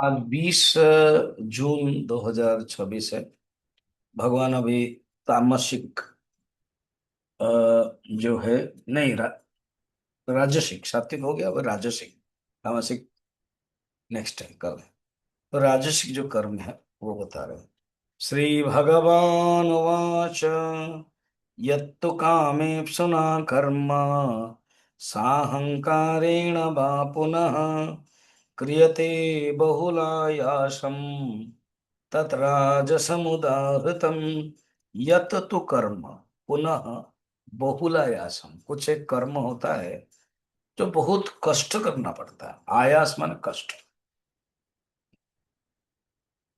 आज 20 जून 2026 है। भगवान अभी तामसिक अ, जो है, नहीं राजसिक। सात्विक हो गया, अब राजसिक। तामसिक नेक्स्ट टाइम कल है। तो राजसिक जो कर्म है वो बता रहे हैं। श्री भगवान उवाच यत्तु कामेप्सुना कर्म साहंकारेण वा पुनः क्रियते बहुलायासम तत्राजसमुदाहृतम यत तु कर्म पुनः बहुलायासम। कुछ एक कर्म होता है जो बहुत कष्ट करना पड़ता है। आयास माने कष्ट।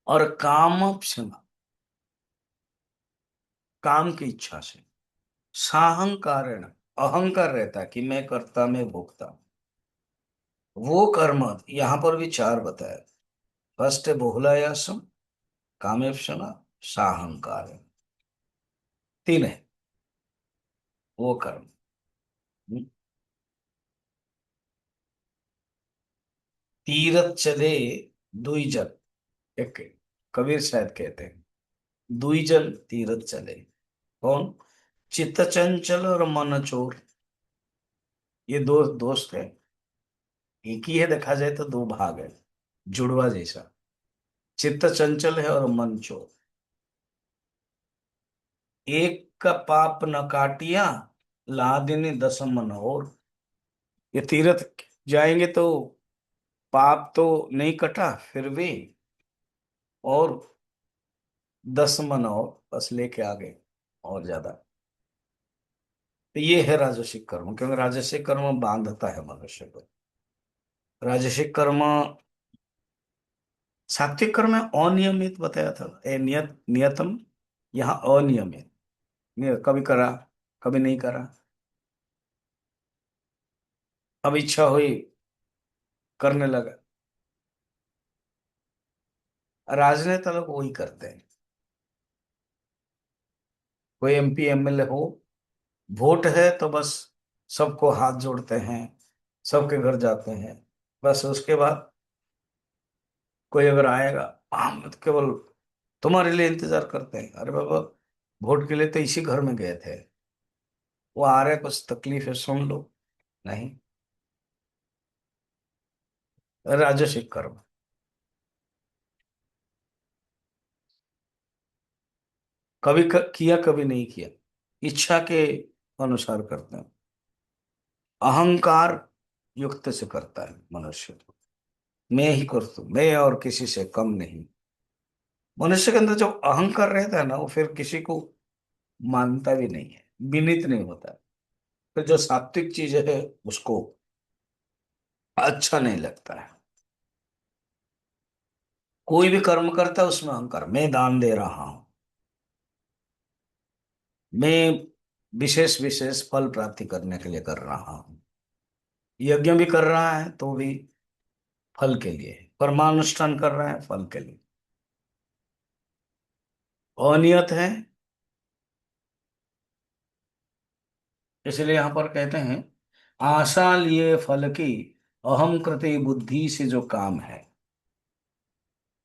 और काम काम की इच्छा से, साहंकारेण, अहंकार रहता है कि मैं करता, मैं भोगता। वो कर्म यहां पर भी चार बताए। फर्स्ट है बहुलायासम, कामेप्सना, साहंकार। तीन है वो कर्म। तीरथ चले दुई जल। एक कबीर शायद कहते हैं, दुई जल तीरथ चले। कौन? चित्त चंचल और मन चोर। ये दो दोस्त है। एक ही है, देखा जाए तो दो भाग है, जुड़वा जैसा। चित्त चंचल है और मन चोर। एक का पाप न काटिया, लादिनी दस मन और। ये तीर्थ जाएंगे तो पाप तो नहीं कटा फिर भी, और 10 मन और बस लेके आ गए, और ज्यादा। तो ये है राजसिक कर्म, क्योंकि राजसिक कर्म बांधता है मनुष्य को। राजसिक कर्म, सात्विक कर्म में अनियमित बताया था, नियत नियतम। यहाँ अनियमित, कभी करा कभी नहीं करा। अब इच्छा हुई, करने लगा। राजनेता लोग वही करते हैं। कोई एमपी एमएलए हो, वोट है तो बस सबको हाथ जोड़ते हैं, सबके घर जाते हैं। बस उसके बाद कोई अगर आएगा, हम तो केवल तुम्हारे लिए इंतजार करते हैं। अरे बाबा, वोट के लिए तो इसी घर में गए थे। वो आ रहे, कुछ तकलीफ है सुन लो। नहीं, राजसिक कर्म। कभी किया, कभी नहीं किया। इच्छा के अनुसार करते हैं। अहंकार युक्त से करता है मनुष्य। मैं ही कर तू, मैं और किसी से कम नहीं। मनुष्य के अंदर जो अहंकार रहता है ना, वो फिर किसी को मानता भी नहीं है, विनीत नहीं होता। फिर जो सात्विक चीज है उसको अच्छा नहीं लगता है। कोई भी कर्म करता है उसमें अहंकार, मैं दान दे रहा हूं, मैं विशेष विशेष फल प्राप्ति करने के लिए कर रहा हूं। यज्ञ भी कर रहा है तो भी फल के लिए, कर्मानुष्ठान कर रहा है फल के लिए। अनियत है, इसलिए यहां पर कहते हैं आशा लिए फल की, अहम कृति बुद्धि से जो काम है।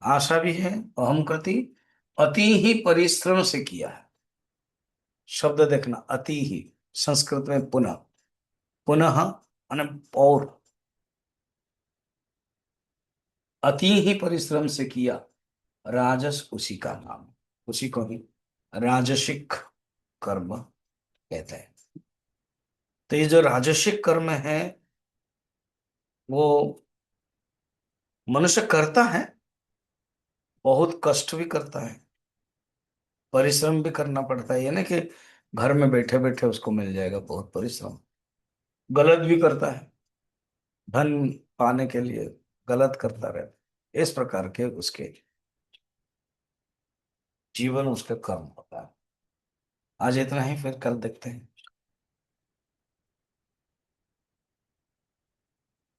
आशा भी है, अहम कृति, अति ही परिश्रम से किया है। शब्द देखना, अति ही। संस्कृत में पुनः, पुनः माने और, अति ही परिश्रम से किया। राजस उसी का नाम, उसी को ही राजसिक कर्म कहते हैं। तो ये जो राजसिक कर्म है वो मनुष्य करता है, बहुत कष्ट भी करता है, परिश्रम भी करना पड़ता है। ये ना कि घर में बैठे बैठे उसको मिल जाएगा, बहुत परिश्रम। गलत भी करता है, धन पाने के लिए गलत करता रहता। इस प्रकार के उसके जीवन, उसका कर्म होता है। आज इतना ही, फिर कल देखते हैं।